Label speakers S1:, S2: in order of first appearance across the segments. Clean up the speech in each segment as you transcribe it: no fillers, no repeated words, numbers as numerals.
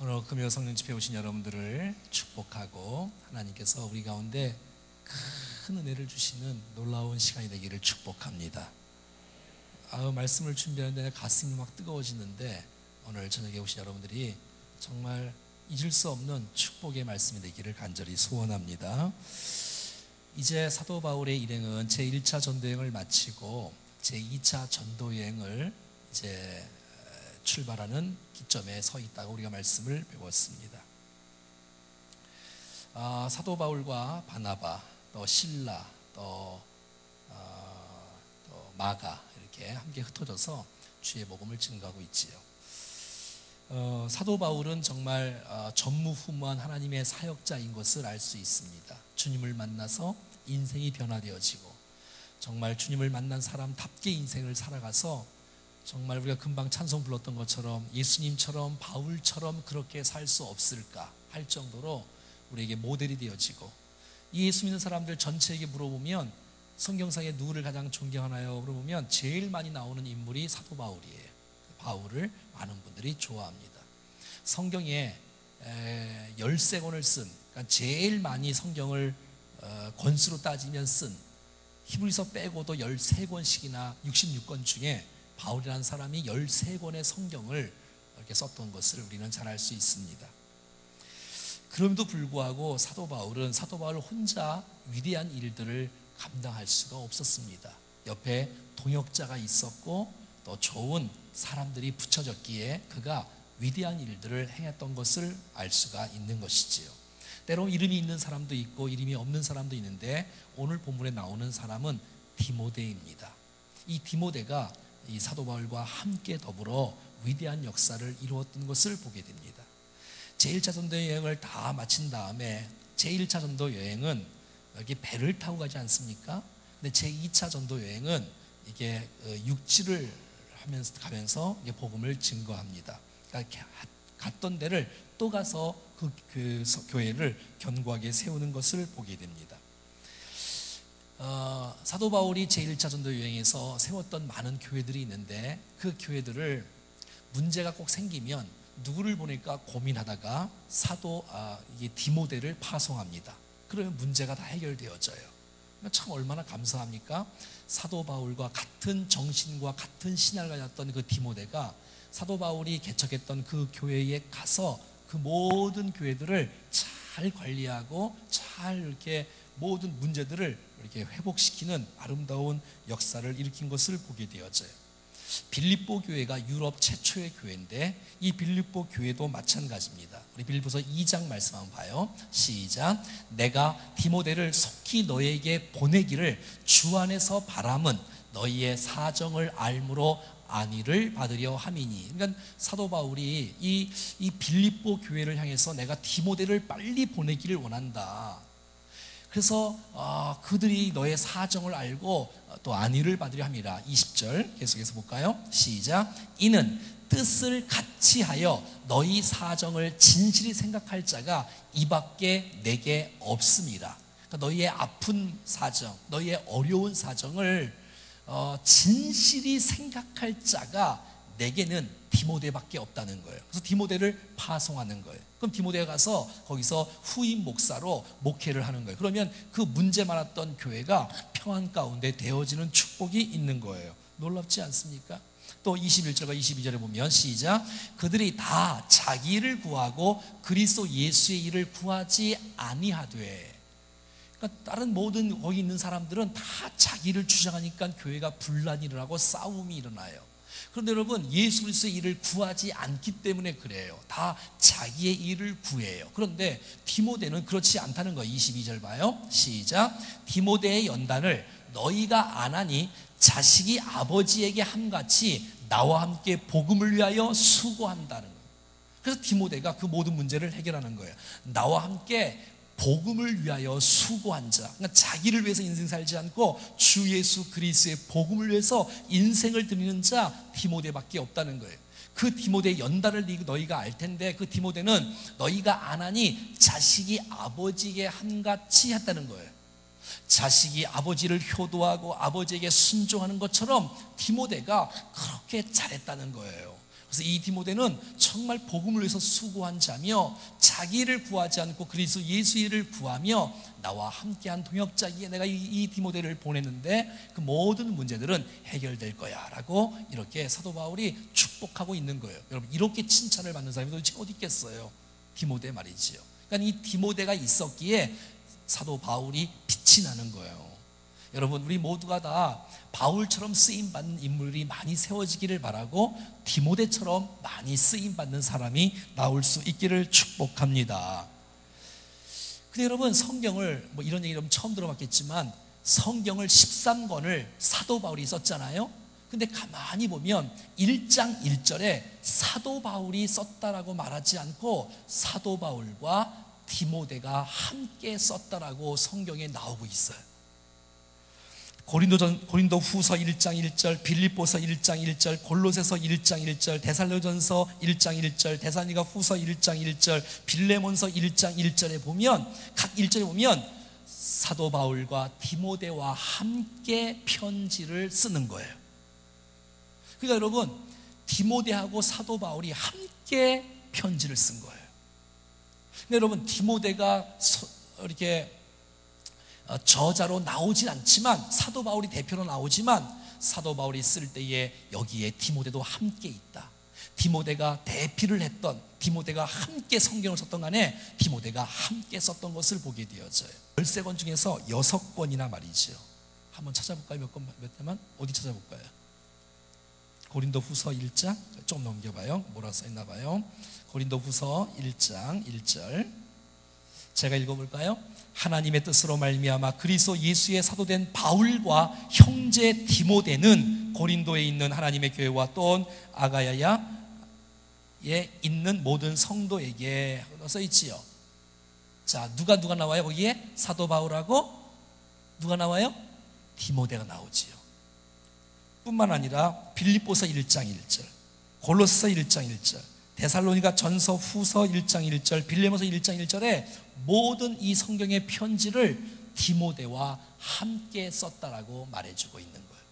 S1: 오늘 금요 성령 집회 오신 여러분들을 축복하고 하나님께서 우리 가운데 큰 은혜를 주시는 놀라운 시간이 되기를 축복합니다. 말씀을 준비하는데 가슴이 막 뜨거워지는데 오늘 저녁에 오신 여러분들이 정말 잊을 수 없는 축복의 말씀이 되기를 간절히 소원합니다. 이제 사도 바울의 일행은 제1차 전도여행을 마치고 제2차 전도여행을 이제 출발하는 기점에 서 있다고 우리가 말씀을 배웠습니다. 사도 바울과 바나바, 또 실라, 또 마가 이렇게 함께 흩어져서 주의 복음을 증거하고 있지요. 사도 바울은 정말 전무후무한 하나님의 사역자인 것을 알 수 있습니다. 주님을 만나서 인생이 변화되어지고 정말 주님을 만난 사람답게 인생을 살아가서 정말 우리가 금방 찬송 불렀던 것처럼 예수님처럼 바울처럼 그렇게 살 수 없을까 할 정도로 우리에게 모델이 되어지고, 이 예수 믿는 사람들 전체에게 물어보면 성경상에 누구를 가장 존경하나요? 물어보면 제일 많이 나오는 인물이 사도 바울이에요. 바울을 많은 분들이 좋아합니다. 성경에 13권을 쓴, 그러니까 제일 많이 성경을 권수로 따지면 쓴 히브리서 빼고도 13권씩이나 66권 중에 바울이라는 사람이 13권의 성경을 이렇게 썼던 것을 우리는 잘 알 수 있습니다. 그럼에도 불구하고 사도 바울 혼자 위대한 일들을 감당할 수가 없었습니다. 옆에 동역자가 있었고 또 좋은 사람들이 붙여졌기에 그가 위대한 일들을 행했던 것을 알 수가 있는 것이지요. 때로는 이름이 있는 사람도 있고 이름이 없는 사람도 있는데 오늘 본문에 나오는 사람은 디모데입니다. 이 디모데가 이 사도 바울과 함께 더불어 위대한 역사를 이루었던 것을 보게 됩니다. 제1차 전도 여행을 다 마친 다음에 제1차 전도 여행은 여기 배를 타고 가지 않습니까? 근데 제2차 전도 여행은 이게 육지를 가면서 복음을 증거합니다. 그러니까 갔던 데를 또 가서 그 교회를 견고하게 세우는 것을 보게 됩니다. 사도 바울이 제1차 전도 여행에서 세웠던 많은 교회들이 있는데 그 교회들을 문제가 꼭 생기면 누구를 보낼까 고민하다가 이게 디모데를 파송합니다. 그러면 문제가 다 해결되어져요. 참 얼마나 감사합니까? 사도 바울과 같은 정신과 같은 신앙을 가졌던 그 디모데가 사도 바울이 개척했던 그 교회에 가서 그 모든 교회들을 잘 관리하고 잘 이렇게 모든 문제들을 이렇게 회복시키는 아름다운 역사를 일으킨 것을 보게 되어져요. 빌립보 교회가 유럽 최초의 교회인데 이 빌립보 교회도 마찬가지입니다. 우리 빌립보서 2장 말씀 한번 봐요. 시작. 내가 디모데를 속히 너에게 보내기를 주 안에서 바람은 너희의 사정을 알므로 안위를 받으려 함이니. 그러니까 사도 바울이 이 빌립보 교회를 향해서 내가 디모데를 빨리 보내기를 원한다. 그래서 그들이 너의 사정을 알고 또 안위를 받으려 함이라. 20절 계속해서 볼까요? 시작. 이는 뜻을 같이 하여 너희 사정을 진실히 생각할 자가 이밖에 내게 없음이라. 그러니까 너희의 아픈 사정, 너희의 어려운 사정을 진실히 생각할 자가 내게는 디모데밖에 없다는 거예요. 그래서 디모데를 파송하는 거예요. 그럼 디모데가 가서 거기서 후임 목사로 목회를 하는 거예요. 그러면 그 문제 많았던 교회가 평안 가운데 되어지는 축복이 있는 거예요. 놀랍지 않습니까? 또 21절과 22절에 보면 시작. 그들이 다 자기 일을 구하고 그리스도 예수의 일을 구하지 아니하되. 그러니까 다른 모든 거기 있는 사람들은 다 자기를 주장하니까 교회가 분란이 일어나고 싸움이 일어나요. 그런데 여러분, 예수 그리스도의 일을 구하지 않기 때문에 그래요. 다 자기의 일을 구해요. 그런데 디모데는 그렇지 않다는 거예요. 22절 봐요. 시작. 디모데의 연단을 너희가 안 하니 자식이 아버지에게 함같이 나와 함께 복음을 위하여 수고한다는 거예요. 그래서 디모데가 그 모든 문제를 해결하는 거예요. 나와 함께 복음을 위하여 수고한 자. 그러니까 자기를 위해서 인생 살지 않고 주 예수 그리스도의 복음을 위해서 인생을 드리는 자 디모데밖에 없다는 거예요. 그 디모데의 연단을 너희가 알 텐데 그 디모데는 너희가 안 하니 자식이 아버지에게 함같이 했다는 거예요. 자식이 아버지를 효도하고 아버지에게 순종하는 것처럼 디모데가 그렇게 잘했다는 거예요. 그래서 이 디모데는 정말 복음을 위해서 수고한 자며 자기를 구하지 않고 그리스도 예수를 구하며 나와 함께한 동역자기에 내가 이 디모데를 보냈는데 그 모든 문제들은 해결될 거야 라고 이렇게 사도 바울이 축복하고 있는 거예요. 여러분, 이렇게 칭찬을 받는 사람이 도대체 어디 있겠어요? 디모데 말이지요. 그러니까 이 디모데가 있었기에 사도 바울이 빛이 나는 거예요. 여러분, 우리 모두가 다 바울처럼 쓰임받는 인물이 많이 세워지기를 바라고 디모데처럼 많이 쓰임받는 사람이 나올 수 있기를 축복합니다. 근데 여러분, 성경을 이런 얘기 처음 들어봤겠지만 성경을 13권을 사도 바울이 썼잖아요. 근데 가만히 보면 1장 1절에 사도 바울이 썼다라고 말하지 않고 사도 바울과 디모데가 함께 썼다라고 성경에 나오고 있어요. 고린도 후서 1장 1절, 빌립보서 1장 1절, 골로새서 1장 1절, 데살로전서 1장 1절, 데살로니가 후서 1장 1절, 빌레몬서 1장 1절에 보면 각 1절에 보면 사도 바울과 디모데와 함께 편지를 쓰는 거예요. 그러니까 여러분, 디모데하고 사도 바울이 함께 편지를 쓴 거예요. 근데 여러분, 디모데가 이렇게 저자로 나오진 않지만 사도 바울이 대표로 나오지만 사도 바울이 쓸 때에 여기에 디모데도 함께 있다. 디모데가 대피를 했던, 디모데가 함께 성경을 썼던 간에 디모데가 함께 썼던 것을 보게 되어져요. 13권 중에서 6권이나 말이죠. 한번 찾아볼까요? 몇 대만? 어디 찾아볼까요? 고린도 후서 1장 좀 넘겨봐요. 뭐라 써있나 봐요. 고린도 후서 1장 1절 제가 읽어볼까요? 하나님의 뜻으로 말미암아 그리스도 예수의 사도된 바울과 형제 디모데는 고린도에 있는 하나님의 교회와 또 아가야에 있는 모든 성도에게 써있지요. 자, 누가 나와요? 거기에 사도 바울하고 누가 나와요? 디모데가 나오지요. 뿐만 아니라 빌립보서 1장 1절, 골로새서 1장 1절, 데살로니가 전서 후서 1장 1절, 빌레몬서 1장 1절에 모든 이 성경의 편지를 디모데와 함께 썼다라고 말해주고 있는 거예요.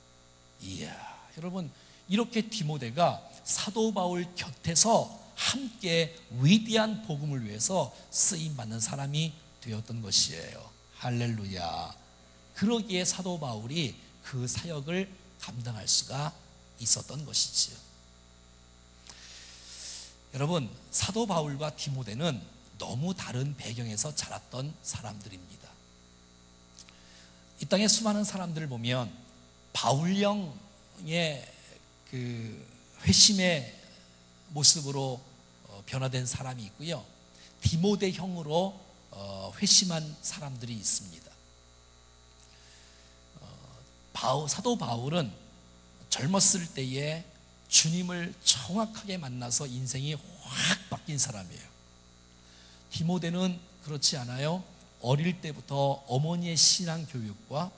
S1: 이야, 여러분, 이렇게 디모데가 사도 바울 곁에서 함께 위대한 복음을 위해서 쓰임받는 사람이 되었던 것이에요. 할렐루야. 그러기에 사도 바울이 그 사역을 감당할 수가 있었던 것이지요. 여러분, 사도 바울과 디모데는 너무 다른 배경에서 자랐던 사람들입니다. 이 땅에 수많은 사람들을 보면 바울형의 그 회심의 모습으로 변화된 사람이 있고요, 디모데형으로 회심한 사람들이 있습니다. 사도 바울은 젊었을 때에 주님을 정확하게 만나서 인생이 확 바뀐 사람이에요. 디모데는 그렇지 않아요. 어릴 때부터 어머니의 신앙 교육과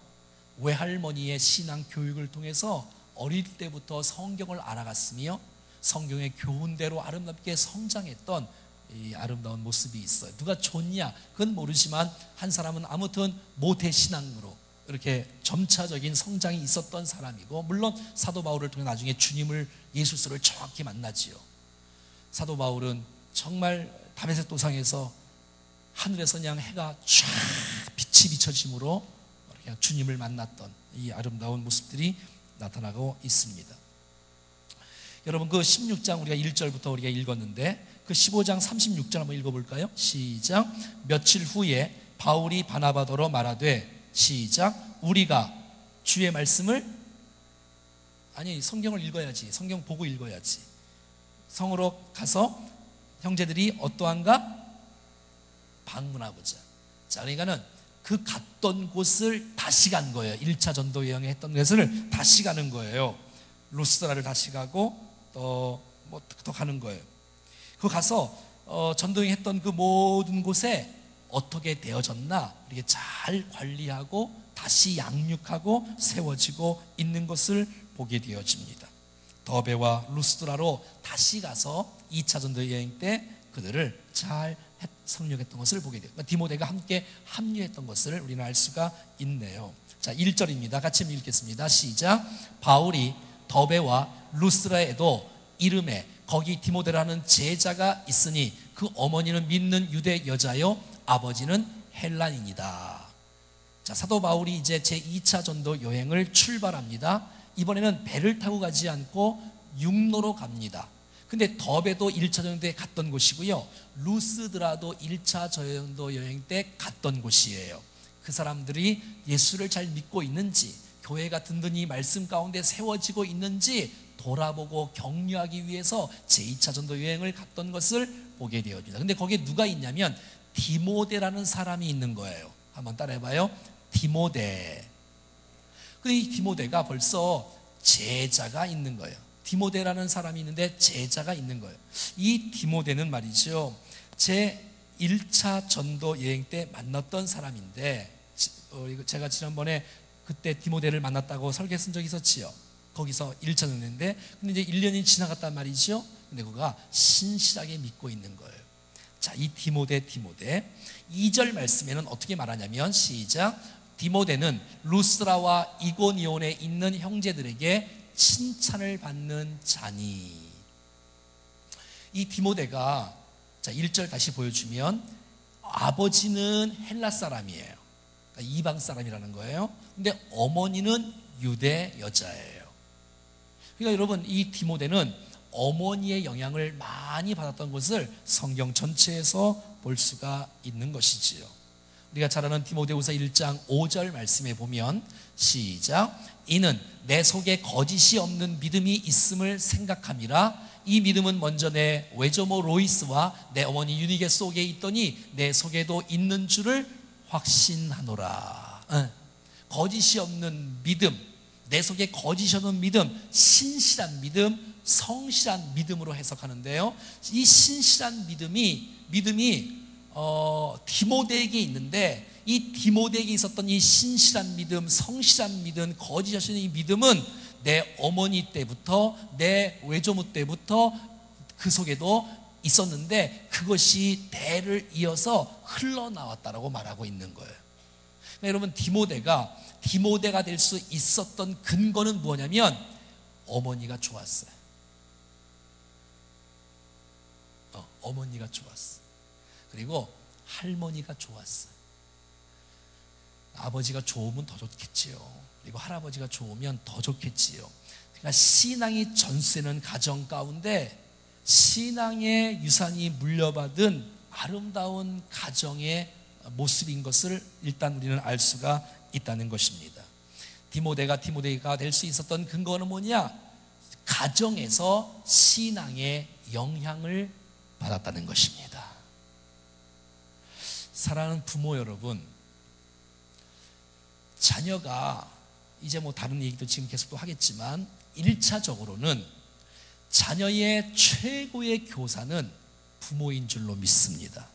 S1: 외할머니의 신앙 교육을 통해서 어릴 때부터 성경을 알아갔으며 성경의 교훈대로 아름답게 성장했던 이 아름다운 모습이 있어요. 누가 좋냐? 그건 모르지만 한 사람은 아무튼 모태신앙으로 이렇게 점차적인 성장이 있었던 사람이고, 물론 사도 바울을 통해 나중에 주님을, 예수를 정확히 만나지요. 사도 바울은 정말 다메섹 도상에서 하늘에서 그냥 해가 쫙 빛이 비춰짐으로 그냥 주님을 만났던 이 아름다운 모습들이 나타나고 있습니다. 여러분, 그 16장 우리가 1절부터 우리가 읽었는데 그 15장 36절 한번 읽어볼까요? 시작. 며칠 후에 바울이 바나바더러 말하되, 시작. 우리가 주의 말씀을, 아니 성경을 읽어야지, 성경 보고 읽어야지. 성으로 가서 형제들이 어떠한가 방문하고자. 자, 그러니까는 그 갔던 곳을 다시 간 거예요. 1차 전도 여행에 했던 곳을 다시 가는 거예요. 루스드라를 다시 가고 또 가는 거예요. 그 가서 전도여행 했던 그 모든 곳에 어떻게 되어졌나 이렇게 잘 관리하고 다시 양육하고 세워지고 있는 것을 보게 되어집니다. 더베와 루스드라로 다시 가서 2차 전도 여행 때 그들을 잘 성육했던 것을 보게 돼요. 디모데가 함께 합류했던 것을 우리는 알 수가 있네요. 자, 1절입니다. 같이 읽겠습니다. 시작. 바울이 더베와 루스드라에도 이름에 거기 디모데라는 제자가 있으니 그 어머니는 믿는 유대 여자요 아버지는 헬라인이다. 자, 사도 바울이 이제 제2차 전도 여행을 출발합니다. 이번에는 배를 타고 가지 않고 육로로 갑니다. 근데 더베도 1차 전도에 갔던 곳이고요, 루스드라도 1차 전도 여행 때 갔던 곳이에요. 그 사람들이 예수를 잘 믿고 있는지, 교회가 든든히 말씀 가운데 세워지고 있는지 돌아보고 격려하기 위해서 제2차 전도 여행을 갔던 것을 보게 되어집니다. 근데 거기에 누가 있냐면 디모데라는 사람이 있는 거예요. 한번 따라해봐요. 디모데. 근데 이 디모데가 벌써 제자가 있는 거예요. 디모데라는 사람이 있는데 제자가 있는 거예요. 이 디모데는 말이죠, 제 1차 전도 여행 때 만났던 사람인데, 제가 지난번에 그때 디모데를 만났다고 설교 쓴 적이 있었지요. 거기서 1차 전도인데, 근데 이제 1년이 지나갔단 말이죠. 근데 그가 신실하게 믿고 있는 거예요. 자, 이 디모데 2절 말씀에는 어떻게 말하냐면, 시작. 디모데는 루스라와 이고니온에 있는 형제들에게 칭찬을 받는 자니. 이 디모데가, 자, 1절 다시 보여주면 아버지는 헬라 사람이에요. 그러니까 이방 사람이라는 거예요. 근데 어머니는 유대 여자예요. 그러니까 여러분, 이 디모데는 어머니의 영향을 많이 받았던 것을 성경 전체에서 볼 수가 있는 것이지요. 우리가 잘 아는 디모데후서 1장 5절 말씀에 보면, 시작. 이는 내 속에 거짓이 없는 믿음이 있음을 생각함이라. 이 믿음은 먼저 내 외조모 로이스와 내 어머니 유니게 속에 있더니 내 속에도 있는 줄을 확신하노라. 거짓이 없는 믿음, 내 속에 거짓이 없는 믿음, 신실한 믿음, 성실한 믿음으로 해석하는데요, 이 신실한 믿음이 디모데에게 있는데, 이 디모데에게 있었던 이 신실한 믿음, 성실한 믿음, 거짓이 없는 이 믿음은 내 어머니 때부터, 내 외조모 때부터 그 속에도 있었는데 그것이 대를 이어서 흘러나왔다라고 말하고 있는 거예요. 그러니까 여러분, 디모데가 될 수 있었던 근거는 뭐냐면 어머니가 좋았어요. 어머니가 좋았어. 그리고 할머니가 좋았어. 아버지가 좋으면 더 좋겠지요. 그리고 할아버지가 좋으면 더 좋겠지요. 그러니까 신앙이 전수되는 가정 가운데 신앙의 유산이 물려받은 아름다운 가정의 모습인 것을 일단 우리는 알 수가 있다는 것입니다. 디모데가 될 수 있었던 근거는 뭐냐? 가정에서 신앙의 영향을 받았다는 것입니다. 사랑하는 부모 여러분, 자녀가 이제 뭐 다른 얘기도 지금 계속 또 하겠지만 1차적으로는 자녀의 최고의 교사는 부모인 줄로 믿습니다.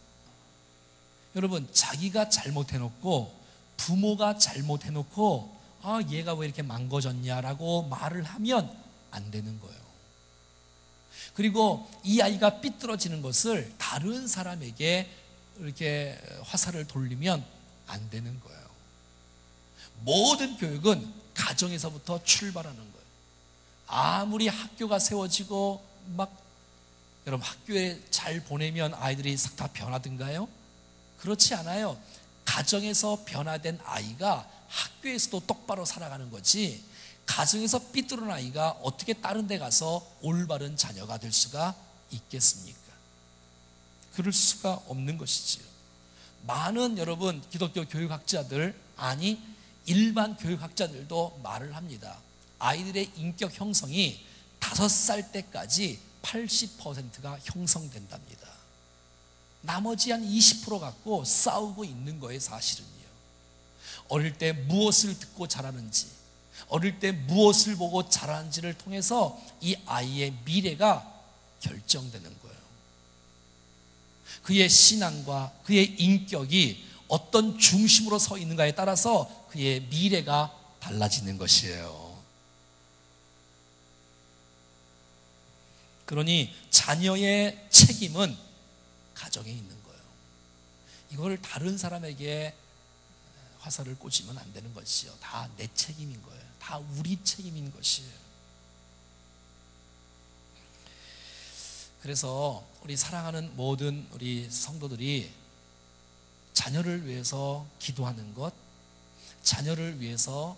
S1: 여러분, 자기가 잘못해놓고 부모가 잘못해놓고 얘가 왜 이렇게 망가졌냐라고 말을 하면 안 되는 거예요. 그리고 이 아이가 삐뚤어지는 것을 다른 사람에게 이렇게 화살을 돌리면 안 되는 거예요. 모든 교육은 가정에서부터 출발하는 거예요. 아무리 학교가 세워지고 여러분, 학교에 잘 보내면 아이들이 싹 다 변하든가요? 그렇지 않아요. 가정에서 변화된 아이가 학교에서도 똑바로 살아가는 거지, 가정에서 삐뚤은 아이가 어떻게 다른 데 가서 올바른 자녀가 될 수가 있겠습니까? 그럴 수가 없는 것이지요. 많은 여러분 기독교 교육학자들, 아니 일반 교육학자들도 말을 합니다. 아이들의 인격 형성이 5살 때까지 80%가 형성된답니다. 나머지 한 20% 갖고 싸우고 있는 거예요, 사실은요. 어릴 때 무엇을 듣고 자라는지, 어릴 때 무엇을 보고 자라는지를 통해서 이 아이의 미래가 결정되는 거예요. 그의 신앙과 그의 인격이 어떤 중심으로 서 있는가에 따라서 그의 미래가 달라지는 것이에요. 그러니 자녀의 책임은 가정에 있는 거예요. 이걸 다른 사람에게 화살을 꽂으면 안 되는 것이요. 다 내 책임인 거예요. 다 우리 책임인 것이에요. 그래서 우리 사랑하는 모든 우리 성도들이 자녀를 위해서 기도하는 것, 자녀를 위해서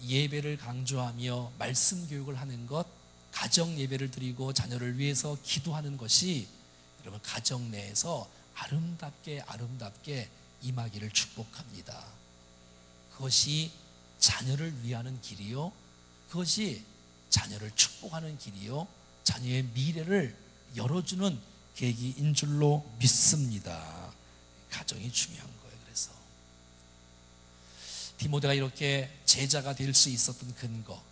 S1: 예배를 강조하며 말씀 교육을 하는 것, 가정 예배를 드리고 자녀를 위해서 기도하는 것이 여러분 가정 내에서 아름답게 임하기를 축복합니다. 그것이 자녀를 위하는 길이요, 그것이 자녀를 축복하는 길이요, 자녀의 미래를 열어주는 계기인 줄로 믿습니다. 가정이 중요한 거예요. 그래서 디모데가 이렇게 제자가 될 수 있었던 근거,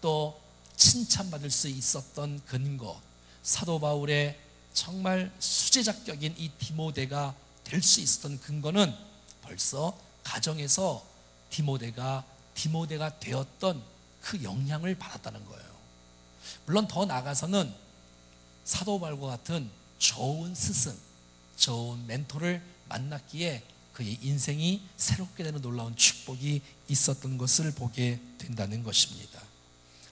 S1: 또 칭찬받을 수 있었던 근거, 사도 바울의 정말 수제자격인 이 디모데가 될 수 있었던 근거는 벌써 가정에서 디모데가 되었던 그 영향을 받았다는 거예요. 물론 더 나아가서는 사도 바울과 같은 좋은 스승, 좋은 멘토를 만났기에 그의 인생이 새롭게 되는 놀라운 축복이 있었던 것을 보게 된다는 것입니다.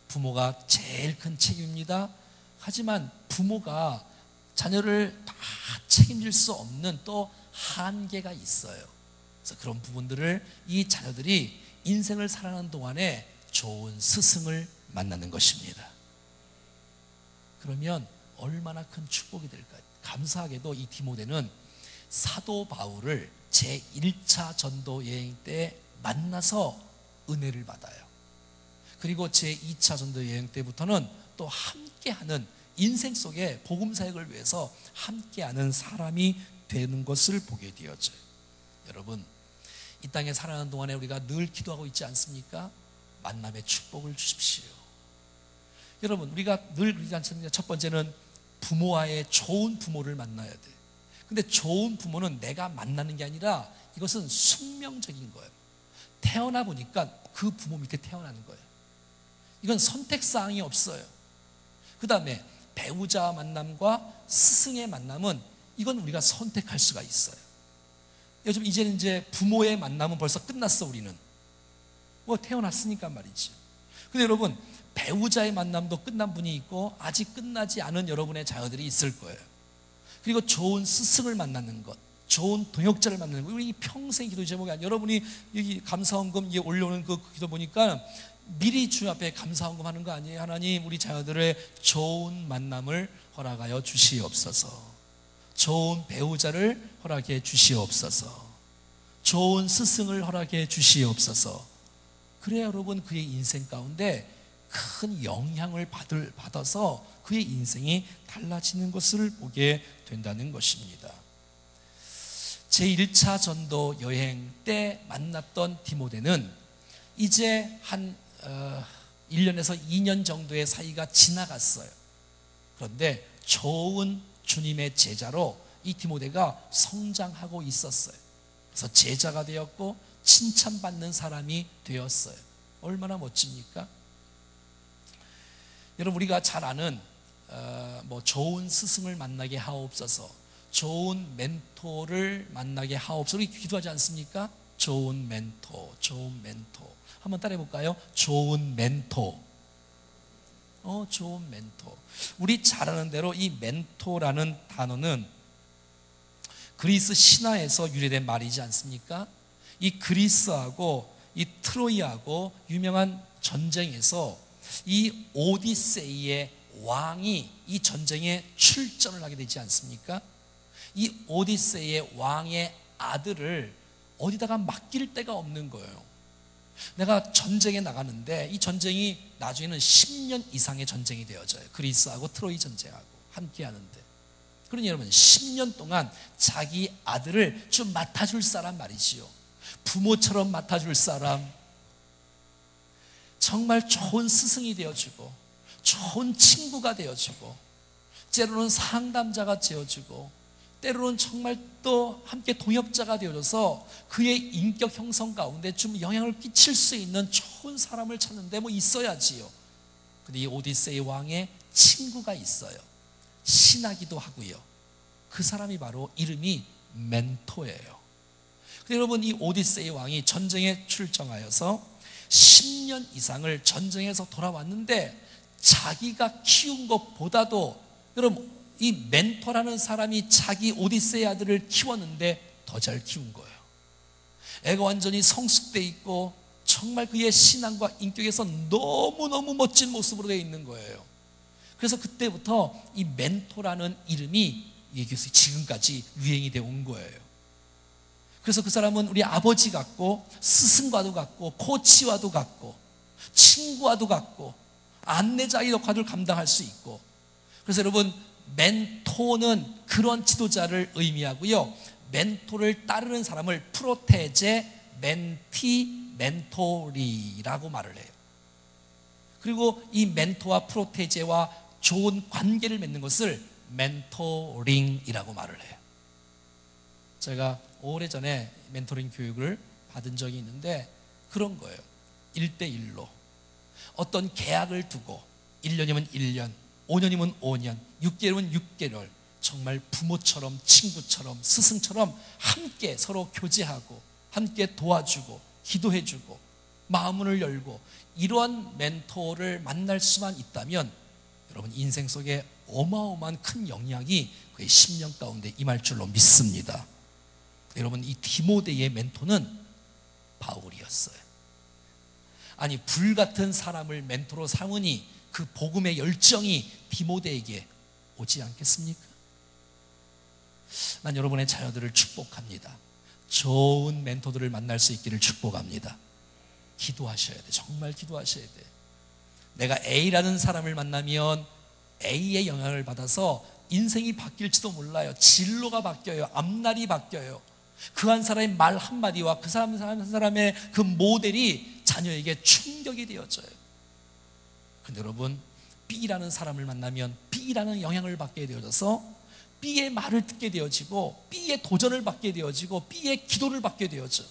S1: 부모가 제일 큰 책임입니다. 하지만 부모가 자녀를 다 책임질 수 없는 또 한계가 있어요. 그래서 그런 부분들을 이 자녀들이 인생을 살아가는 동안에 좋은 스승을 만나는 것입니다. 그러면 얼마나 큰 축복이 될까요? 감사하게도 이 디모데는 사도 바울을 제1차 전도 여행 때 만나서 은혜를 받아요. 그리고 제2차 전도 여행 때부터는 또 함께하는, 인생 속에 복음 사역을 위해서 함께하는 사람이 되는 것을 보게 되어져요. 여러분, 이 땅에 살아가는 동안에 우리가 늘 기도하고 있지 않습니까? 만남의 축복을 주십시오. 여러분, 우리가 늘 그러지 않습니까? 첫 번째는 부모와의 좋은 부모를 만나야 돼. 근데 좋은 부모는 내가 만나는 게 아니라 이것은 숙명적인 거예요. 태어나 보니까 그 부모 밑에 태어나는 거예요. 이건 선택사항이 없어요. 그 다음에 배우자 만남과 스승의 만남은 이건 우리가 선택할 수가 있어요. 요즘 이제는 이제 부모의 만남은 벌써 끝났어. 우리는 뭐 태어났으니까 말이죠. 근데 여러분, 배우자의 만남도 끝난 분이 있고 아직 끝나지 않은 여러분의 자녀들이 있을 거예요. 그리고 좋은 스승을 만나는 것, 좋은 동역자를 만나는 것, 우리 평생 기도 제목이 아니에요. 여러분이 여기 감사헌금 올려오는 그 기도 보니까 미리 주님 앞에 감사헌금 하는 거 아니에요? 하나님, 우리 자녀들의 좋은 만남을 허락하여 주시옵소서. 좋은 배우자를 허락해 주시옵소서. 좋은 스승을 허락해 주시옵소서. 그래야 여러분 그의 인생 가운데 큰 영향을 받아서 그의 인생이 달라지는 것을 보게 된다는 것입니다. 제1차 전도 여행 때 만났던 디모데는 이제 한 1년에서 2년 정도의 사이가 지나갔어요. 그런데 좋은 주님의 제자로 이 디모데가 성장하고 있었어요. 그래서 제자가 되었고 칭찬받는 사람이 되었어요. 얼마나 멋집니까? 여러분, 우리가 잘 아는 좋은 스승을 만나게 하옵소서, 좋은 멘토를 만나게 하옵소서, 우리 기도하지 않습니까? 좋은 멘토, 좋은 멘토. 한번 따라해 볼까요? 좋은 멘토. 좋은 멘토. 우리 잘 아는 대로 이 멘토라는 단어는 그리스 신화에서 유래된 말이지 않습니까? 이 그리스하고 이 트로이하고 유명한 전쟁에서 이 오디세이의 왕이 이 전쟁에 출전을 하게 되지 않습니까? 이 오디세이의 왕의 아들을 어디다가 맡길 데가 없는 거예요. 내가 전쟁에 나가는데 이 전쟁이 나중에는 10년 이상의 전쟁이 되어져요. 그리스하고 트로이 전쟁하고 함께 하는데, 그러니 여러분 10년 동안 자기 아들을 좀 맡아줄 사람 말이지요. 부모처럼 맡아줄 사람, 정말 좋은 스승이 되어주고 좋은 친구가 되어주고 때로는 상담자가 되어주고 때로는 정말 또 함께 동역자가 되어줘서 그의 인격 형성 가운데 좀 영향을 끼칠 수 있는 좋은 사람을 찾는데 뭐 있어야지요. 근데 이 오디세이 왕의 친구가 있어요. 신하기도 하고요. 그 사람이 바로 이름이 멘토예요. 근데 여러분, 이 오디세이 왕이 전쟁에 출정하여서 10년 이상을 전쟁에서 돌아왔는데 자기가 키운 것보다도 여러분 이 멘토라는 사람이 자기 오디세이 아들을 키웠는데 더 잘 키운 거예요. 애가 완전히 성숙돼 있고 정말 그의 신앙과 인격에서 너무너무 멋진 모습으로 되어 있는 거예요. 그래서 그때부터 이 멘토라는 이름이 지금까지 유행이 되어 온 거예요. 그래서 그 사람은 우리 아버지 같고 스승과도 같고 코치와도 같고 친구와도 같고 안내자의 역할을 감당할 수 있고, 그래서 여러분, 멘토는 그런 지도자를 의미하고요, 멘토를 따르는 사람을 프로테제, 멘티, 멘토리라고 말을 해요. 그리고 이 멘토와 프로테제와 좋은 관계를 맺는 것을 멘토링이라고 말을 해요. 제가 오래전에 멘토링 교육을 받은 적이 있는데 그런 거예요. 1대1로 어떤 계약을 두고 1년이면 1년, 5년이면 5년, 6개월이면 6개월, 정말 부모처럼 친구처럼 스승처럼 함께 서로 교제하고 함께 도와주고 기도해주고 마음을 열고, 이러한 멘토를 만날 수만 있다면 여러분 인생 속에 어마어마한 큰 영향이 그의 10년 가운데 임할 줄로 믿습니다. 여러분, 이 디모데의 멘토는 바울이었어요. 아니, 불같은 사람을 멘토로 삼으니 그 복음의 열정이 디모데에게 오지 않겠습니까? 난 여러분의 자녀들을 축복합니다. 좋은 멘토들을 만날 수 있기를 축복합니다. 기도하셔야 돼. 정말 기도하셔야 돼. 내가 A라는 사람을 만나면 A의 영향을 받아서 인생이 바뀔지도 몰라요. 진로가 바뀌어요. 앞날이 바뀌어요. 그 한 사람의 말 한마디와 그 사람의 그 모델이 자녀에게 충격이 되어져요. 근데 여러분, B라는 사람을 만나면 B라는 영향을 받게 되어져서 B의 말을 듣게 되어지고 B의 도전을 받게 되어지고 B의 기도를 받게 되어져.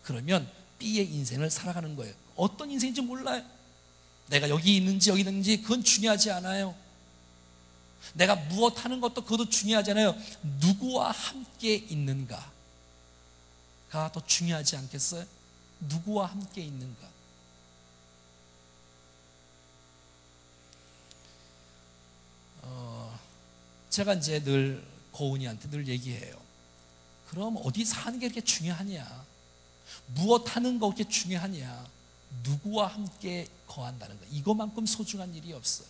S1: 그러면 B의 인생을 살아가는 거예요. 어떤 인생인지 몰라요. 내가 여기 있는지 여기 있는지 그건 중요하지 않아요. 내가 무엇 하는 것도 그것도 중요하지 않아요. 누구와 함께 있는가가 더 중요하지 않겠어요? 누구와 함께 있는가. 제가 이제 늘 고은이한테 늘 얘기해요. 그럼 어디 사는 게 그렇게 중요하냐? 무엇 하는 거 그렇게 중요하냐? 누구와 함께 거한다는 거, 이것만큼 소중한 일이 없어요.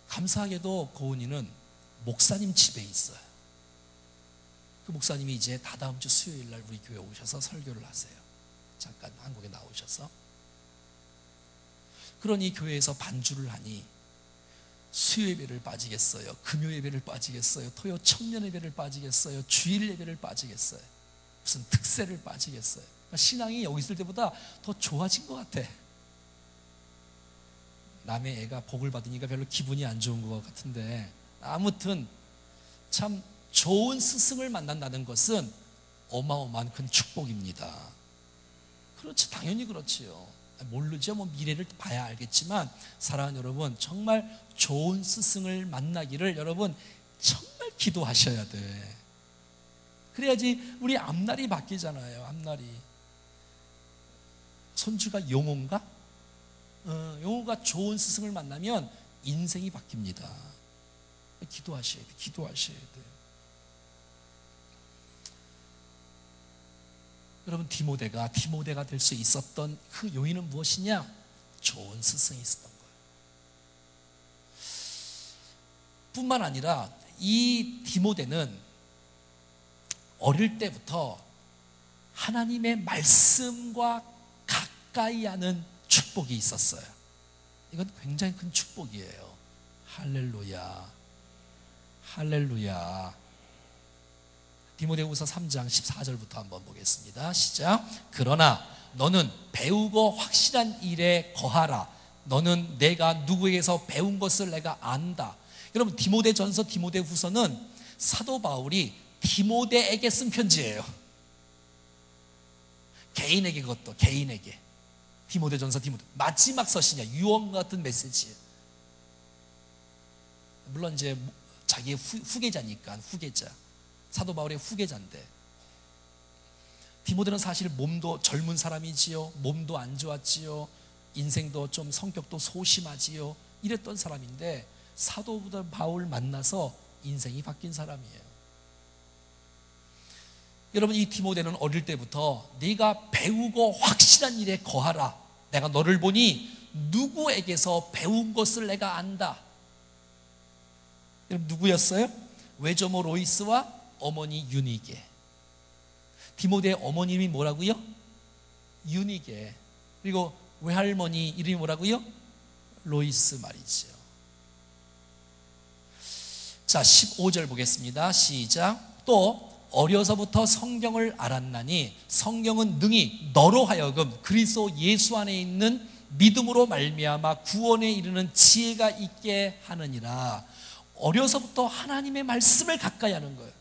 S1: 감사하게도 고은이는 목사님 집에 있어요. 그 목사님이 이제 다다음 주 수요일 날 우리 교회에 오셔서 설교를 하세요. 잠깐 한국에 나오셔서. 그러니 교회에서 반주를 하니 수요 예배를 빠지겠어요? 금요 예배를 빠지겠어요? 토요 청년 예배를 빠지겠어요? 주일 예배를 빠지겠어요? 무슨 특세를 빠지겠어요? 신앙이 여기 있을 때보다 더 좋아진 것 같아. 남의 애가 복을 받으니까 별로 기분이 안 좋은 것 같은데, 아무튼 참 좋은 스승을 만난다는 것은 어마어마한 큰 축복입니다. 그렇지, 당연히 그렇지요. 모르죠. 뭐 미래를 봐야 알겠지만, 사랑하는 여러분, 정말 좋은 스승을 만나기를 여러분 정말 기도하셔야 돼. 그래야지 우리 앞날이 바뀌잖아요. 앞날이. 손주가 용호인가? 용호가 좋은 스승을 만나면 인생이 바뀝니다. 기도하셔야 돼. 기도하셔야 돼. 여러분, 디모데가 될 수 있었던 그 요인은 무엇이냐? 좋은 스승이 있었던 거예요. 뿐만 아니라 이 디모데는 어릴 때부터 하나님의 말씀과 가까이 하는 축복이 있었어요. 이건 굉장히 큰 축복이에요. 할렐루야, 할렐루야. 디모데후서 3장 14절부터 한번 보겠습니다. 시작. 그러나 너는 배우고 확실한 일에 거하라. 너는 내가 누구에게서 배운 것을 내가 안다. 여러분, 디모데전서, 디모데후서는 사도 바울이 디모데에게 쓴 편지예요. 개인에게, 그것도 개인에게. 디모데전서, 디모데 마지막 서신이야. 유언 같은 메시지예요. 물론 이제 자기의 후계자니까, 후계자. 사도 바울의 후계자인데, 디모데는 사실 몸도 젊은 사람이지요. 몸도 안 좋았지요. 인생도 좀 성격도 소심하지요. 이랬던 사람인데, 사도 바울 만나서 인생이 바뀐 사람이에요. 여러분, 이 디모데는 어릴 때부터 네가 배우고 확실한 일에 거하라. 내가 너를 보니 누구에게서 배운 것을 내가 안다. 여러분, 누구였어요? 외조모 로이스와 어머니 유니게. 디모데의 어머님이 뭐라고요? 유니게. 그리고 외할머니 이름이 뭐라고요? 로이스 말이죠. 자, 15절 보겠습니다. 시작. 또 어려서부터 성경을 알았나니 성경은 능히 너로 하여금 그리스도 예수 안에 있는 믿음으로 말미암아 구원에 이르는 지혜가 있게 하느니라. 어려서부터 하나님의 말씀을 가까이 하는 거예요.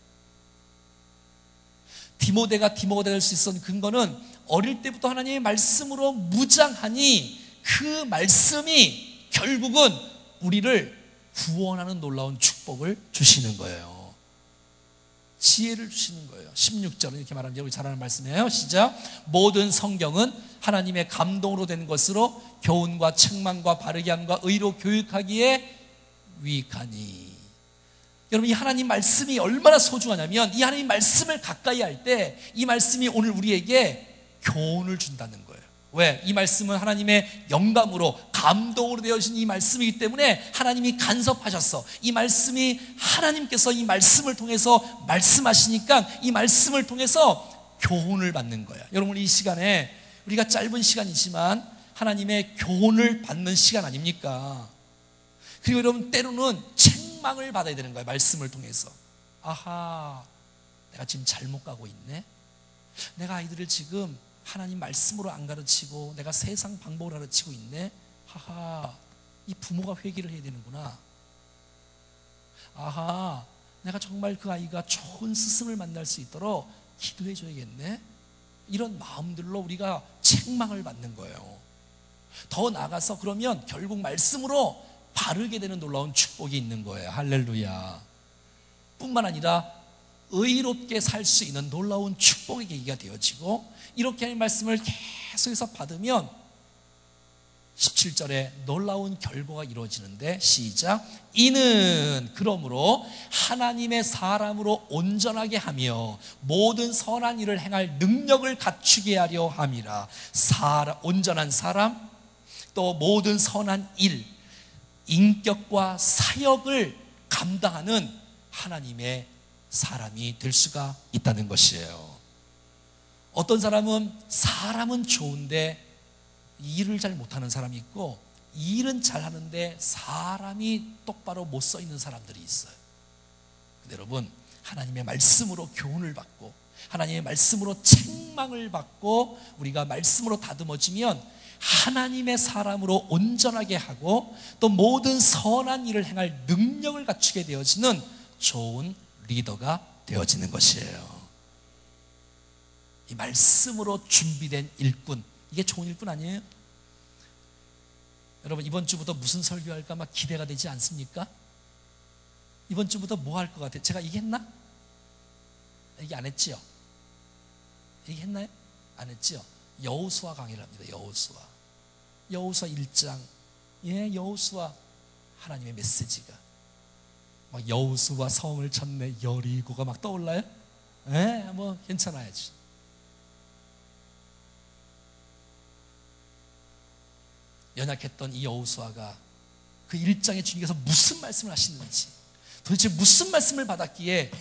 S1: 디모데가 될 수 있었던 근거는 어릴 때부터 하나님의 말씀으로 무장하니 그 말씀이 결국은 우리를 구원하는 놀라운 축복을 주시는 거예요. 지혜를 주시는 거예요. 16절은 이렇게 말합니다. 우리 잘 아는 말씀이에요. 시작. 모든 성경은 하나님의 감동으로 된 것으로 교훈과 책망과 바르게 함과 의로 교육하기에 유익하니. 여러분, 이 하나님 말씀이 얼마나 소중하냐면 이 하나님 말씀을 가까이 할 때 이 말씀이 오늘 우리에게 교훈을 준다는 거예요. 왜? 이 말씀은 하나님의 영감으로 감동으로 되어진 이 말씀이기 때문에 하나님이 간섭하셨어. 이 말씀이 하나님께서 이 말씀을 통해서 말씀하시니까 이 말씀을 통해서 교훈을 받는 거예요. 여러분, 이 시간에 우리가 짧은 시간이지만 하나님의 교훈을 받는 시간 아닙니까? 그리고 여러분, 때로는 책망을 받아야 되는 거예요. 말씀을 통해서. 아하, 내가 지금 잘못 가고 있네. 내가 아이들을 지금 하나님 말씀으로 안 가르치고 내가 세상 방법으로 가르치고 있네. 하하, 이 부모가 회개를 해야 되는구나. 아하, 내가 정말 그 아이가 좋은 스승을 만날 수 있도록 기도해 줘야겠네. 이런 마음들로 우리가 책망을 받는 거예요. 더 나아가서 그러면 결국 말씀으로 바르게 되는 놀라운 축복이 있는 거예요. 할렐루야. 뿐만 아니라 의롭게 살 수 있는 놀라운 축복의 계기가 되어지고, 이렇게 하는 말씀을 계속해서 받으면 17절에 놀라운 결과가 이루어지는데, 시작. 이는 그러므로 하나님의 사람으로 온전하게 하며 모든 선한 일을 행할 능력을 갖추게 하려 함이라. 온전한 사람, 또 모든 선한 일, 인격과 사역을 감당하는 하나님의 사람이 될 수가 있다는 것이에요. 어떤 사람은 좋은데 일을 잘 못하는 사람이 있고, 일은 잘하는데 사람이 똑바로 못 서 있는 사람들이 있어요. 근데 여러분, 하나님의 말씀으로 교훈을 받고 하나님의 말씀으로 책망을 받고 우리가 말씀으로 다듬어지면 하나님의 사람으로 온전하게 하고 또 모든 선한 일을 행할 능력을 갖추게 되어지는 좋은 리더가 되어지는 것이에요. 이 말씀으로 준비된 일꾼, 이게 좋은 일꾼 아니에요? 여러분, 이번 주부터 무슨 설교할까 막 기대가 되지 않습니까? 이번 주부터 뭐 할 것 같아요? 제가 얘기했나? 얘기 안 했지요? 얘기했나요? 안 했지요? 여호수아 강의를 합니다. 여호수아 1장. 여호수아 하나님의 메시지가 막 여호수아 성을 쳤네, 여리고가 막 떠올라요? 뭐 괜찮아야지. 연약했던 이 여호수아가 그 1장에 주님께서 무슨 말씀을 하시는지, 도대체 무슨 말씀을 받았기에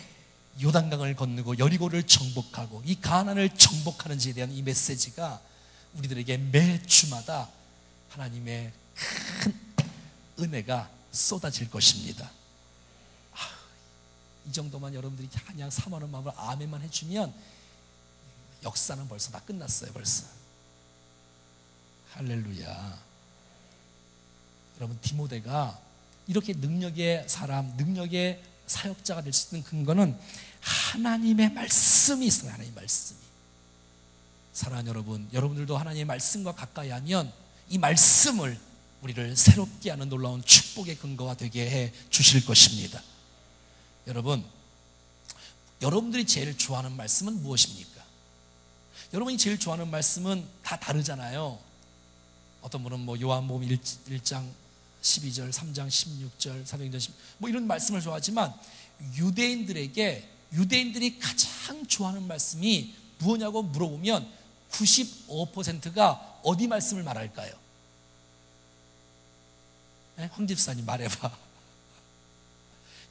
S1: 요단강을 건너고 여리고를 정복하고 이 가나안을 정복하는지에 대한 이 메시지가 우리들에게 매 주마다 하나님의 큰 은혜가 쏟아질 것입니다. 이 정도만 여러분들이 그냥 사모하는 마음으로 아멘만 해주면 역사는 벌써 다 끝났어요. 벌써. 할렐루야. 여러분, 디모데가 이렇게 능력의 사람, 능력의 사역자가 될 수 있는 근거는 하나님의 말씀이 있어요. 하나님의 말씀이. 사랑하는 여러분, 여러분들도 하나님의 말씀과 가까이 하면 이 말씀을 우리를 새롭게 하는 놀라운 축복의 근거가 되게 해 주실 것입니다. 여러분, 여러분들이 제일 좋아하는 말씀은 무엇입니까? 여러분이 제일 좋아하는 말씀은 다 다르잖아요. 어떤 분은 뭐 요한복음 1장 12절, 3장 16절, 사도행전 10, 뭐 이런 말씀을 좋아하지만 유대인들이 가장 좋아하는 말씀이 무엇냐고 물어보면 95%가 어디 말씀을 말할까요? 네? 황 집사님 말해봐.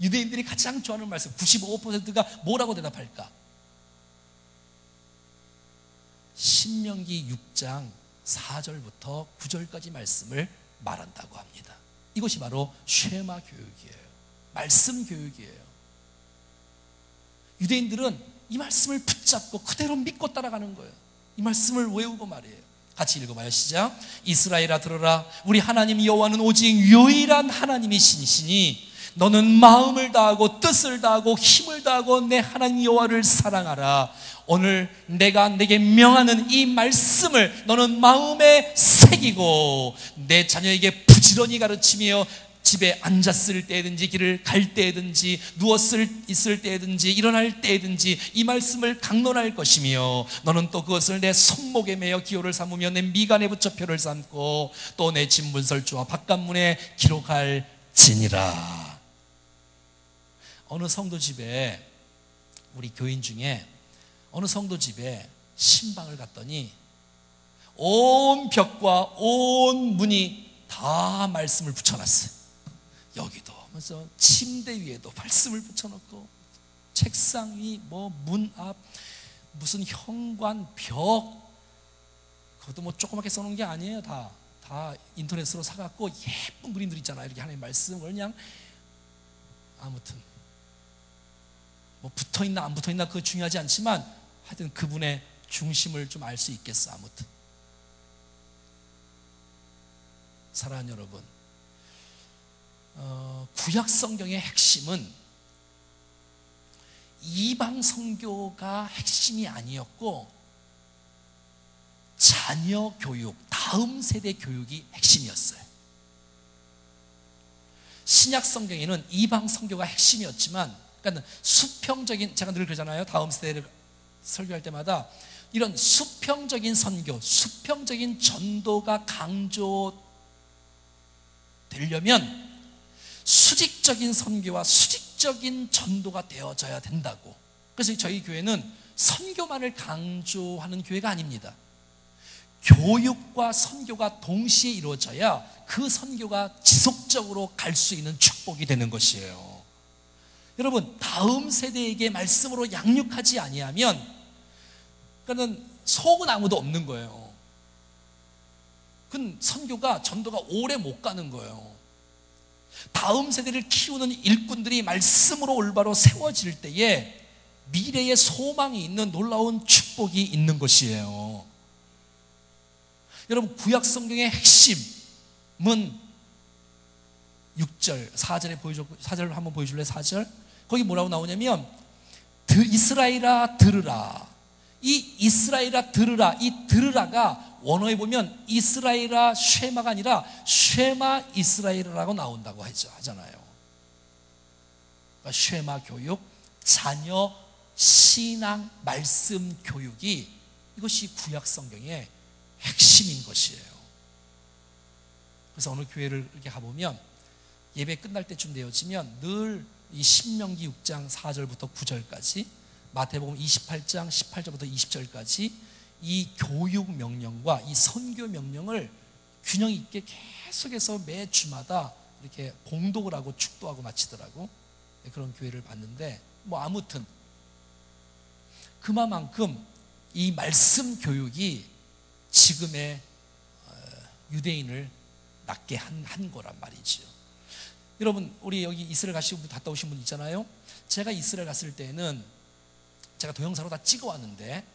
S1: 유대인들이 가장 좋아하는 말씀 95%가 뭐라고 대답할까? 신명기 6장 4절부터 9절까지 말씀을 말한다고 합니다. 이것이 바로 쉐마 교육이에요. 말씀 교육이에요. 유대인들은 이 말씀을 붙잡고 그대로 믿고 따라가는 거예요. 이 말씀을 외우고 말이에요. 같이 읽어봐요. 시작. 이스라엘아 들어라. 우리 하나님 여호와는 오직 유일한 하나님이시니 너는 마음을 다하고 뜻을 다하고 힘을 다하고 내 하나님 여호와를 사랑하라. 오늘 내가 내게 명하는 이 말씀을 너는 마음에 새기고 내 자녀에게 부지런히 가르치며 집에 앉았을 때든지 길을 갈 때든지 있을 때든지 일어날 때든지 이 말씀을 강론할 것이며 너는 또 그것을 내 손목에 매어 기호를 삼으며 내 미간에 붙여 표를 삼고 또 내 집 문설주와 바깥문에 기록할지니라. 어느 성도 집에 우리 교인 중에 어느 성도 집에 신방을 갔더니 온 벽과 온 문이 다 말씀을 붙여놨어요. 여기도 하면서 침대 위에도 말씀을 붙여놓고 책상 위, 뭐 문 앞, 무슨 현관, 벽, 그것도 뭐 조그맣게 써놓은 게 아니에요. 다 인터넷으로 사갖고 예쁜 그림들 있잖아요. 이렇게 하나님 말씀을 그냥 아무튼 뭐 붙어있나 안 붙어있나 그거 중요하지 않지만 하여튼 그분의 중심을 좀 알 수 있겠어. 아무튼 사랑하는 여러분, 구약 성경의 핵심은 이방 선교가 핵심이 아니었고 자녀 교육, 다음 세대 교육이 핵심이었어요. 신약 성경에는 이방 선교가 핵심이었지만, 그러니까 수평적인, 제가 늘 그러잖아요. 다음 세대를 설교할 때마다 이런 수평적인 선교, 수평적인 전도가 강조되려면 수직적인 선교와 수직적인 전도가 되어져야 된다고. 그래서 저희 교회는 선교만을 강조하는 교회가 아닙니다. 교육과 선교가 동시에 이루어져야 그 선교가 지속적으로 갈 수 있는 축복이 되는 것이에요. 여러분, 다음 세대에게 말씀으로 양육하지 아니하면 그러니까 속은 아무도 없는 거예요. 그 선교가, 전도가 오래 못 가는 거예요. 다음 세대를 키우는 일꾼들이 말씀으로 올바로 세워질 때에 미래의 소망이 있는 놀라운 축복이 있는 것이에요. 여러분, 구약 성경의 핵심은 6절, 4절에 보여줬고, 4절 한번 보여줄래? 4절. 거기 뭐라고 나오냐면 이스라엘아 들으라. 이 이스라엘아 들으라, 이 들으라가 원어에 보면 이스라엘아 쉐마가 아니라 쉐마 이스라엘이라고 나온다고 하잖아요. 그러니까 쉐마 교육, 자녀 신앙 말씀 교육이, 이것이 구약 성경의 핵심인 것이에요. 그래서 어느 교회를 이렇게 가보면 예배 끝날 때쯤 되어지면 늘 이 신명기 6장 4절부터 9절까지, 마태복음 28장 18절부터 20절까지 이 교육 명령과 이 선교 명령을 균형 있게 계속해서 매 주마다 이렇게 봉독을 하고 축도하고 마치더라고. 그런 교회를 봤는데, 뭐 아무튼 그만큼 이 말씀 교육이 지금의 유대인을 낫게 한 거란 말이죠. 여러분, 우리 여기 이스라엘 갔다 오신 분 있잖아요. 제가 이스라엘 갔을 때는 제가 동영상으로 다 찍어왔는데,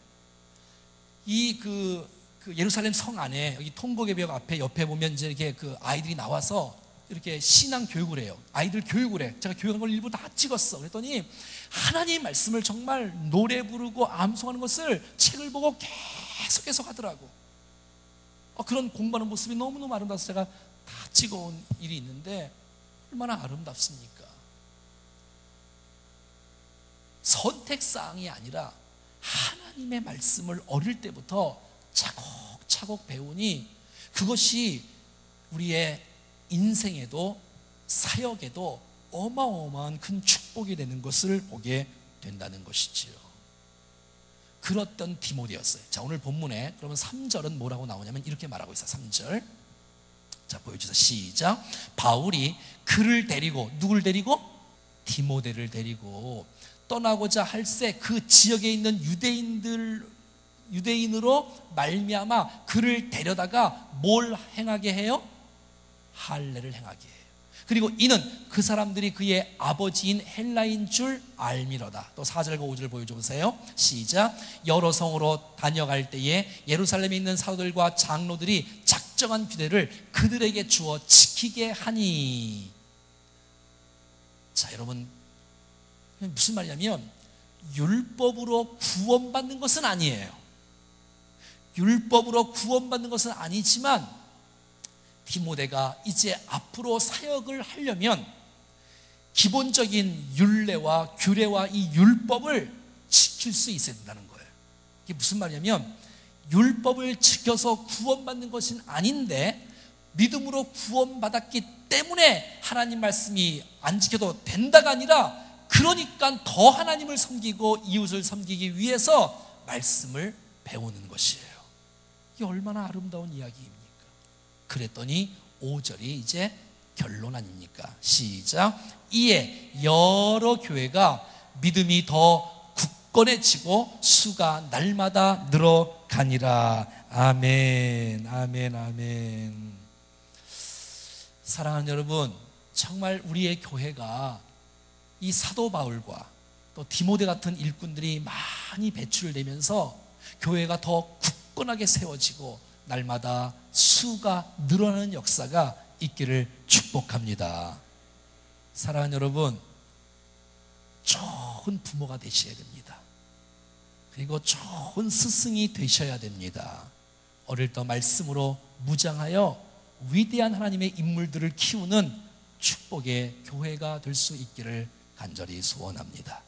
S1: 그 예루살렘 성 안에 여기 통곡의 벽 앞에 옆에 보면 이제 이렇게 그 아이들이 나와서 이렇게 신앙 교육을 해요. 아이들 교육을 해. 제가 교육한 걸 일부 다 찍었어. 그랬더니 하나님의 말씀을 정말 노래 부르고 암송하는 것을 책을 보고 계속해서 하더라고. 그런 공부하는 모습이 너무너무 아름다워서 제가 다 찍어온 일이 있는데, 얼마나 아름답습니까? 선택사항이 아니라 하나님의 말씀을 어릴 때부터 차곡차곡 배우니 그것이 우리의 인생에도 사역에도 어마어마한 큰 축복이 되는 것을 보게 된다는 것이지요. 그렇던 디모데였어요. 자, 오늘 본문에 그러면 3절은 뭐라고 나오냐면 이렇게 말하고 있어요. 3절. 자, 보여주세요. 시작. 바울이 그를 데리고, 누굴 데리고? 디모데를 데리고 떠나고자 할새 그 지역에 있는 유대인으로 말미암아 그를 데려다가 뭘 행하게 해요? 할례를 행하게 해요. 그리고 이는 그 사람들이 그의 아버지인 헬라인 줄 알미로다. 또 4절과 5절 보여줘 보세요. 시작. 여러 성으로 다녀갈 때에 예루살렘에 있는 사도들과 장로들이 작정한 규례를 그들에게 주어 지키게 하니. 자, 여러분, 무슨 말이냐면 율법으로 구원받는 것은 아니에요. 율법으로 구원받는 것은 아니지만 디모데가 이제 앞으로 사역을 하려면 기본적인 율례와 규례와 이 율법을 지킬 수 있어야 된다는 거예요. 이게 무슨 말이냐면 율법을 지켜서 구원받는 것은 아닌데 믿음으로 구원받았기 때문에 하나님 말씀이 안 지켜도 된다가 아니라 그러니까 더 하나님을 섬기고 이웃을 섬기기 위해서 말씀을 배우는 것이에요. 이게 얼마나 아름다운 이야기입니까? 그랬더니 5절이 이제 결론 아닙니까? 시작. 이에 여러 교회가 믿음이 더 굳건해지고 수가 날마다 늘어가니라. 아멘, 아멘, 아멘. 사랑하는 여러분, 정말 우리의 교회가 이 사도 바울과 또 디모데 같은 일꾼들이 많이 배출되면서 교회가 더 굳건하게 세워지고 날마다 수가 늘어나는 역사가 있기를 축복합니다. 사랑하는 여러분, 좋은 부모가 되셔야 됩니다. 그리고 좋은 스승이 되셔야 됩니다. 어릴 때 말씀으로 무장하여 위대한 하나님의 인물들을 키우는 축복의 교회가 될 수 있기를 간절히 소원합니다.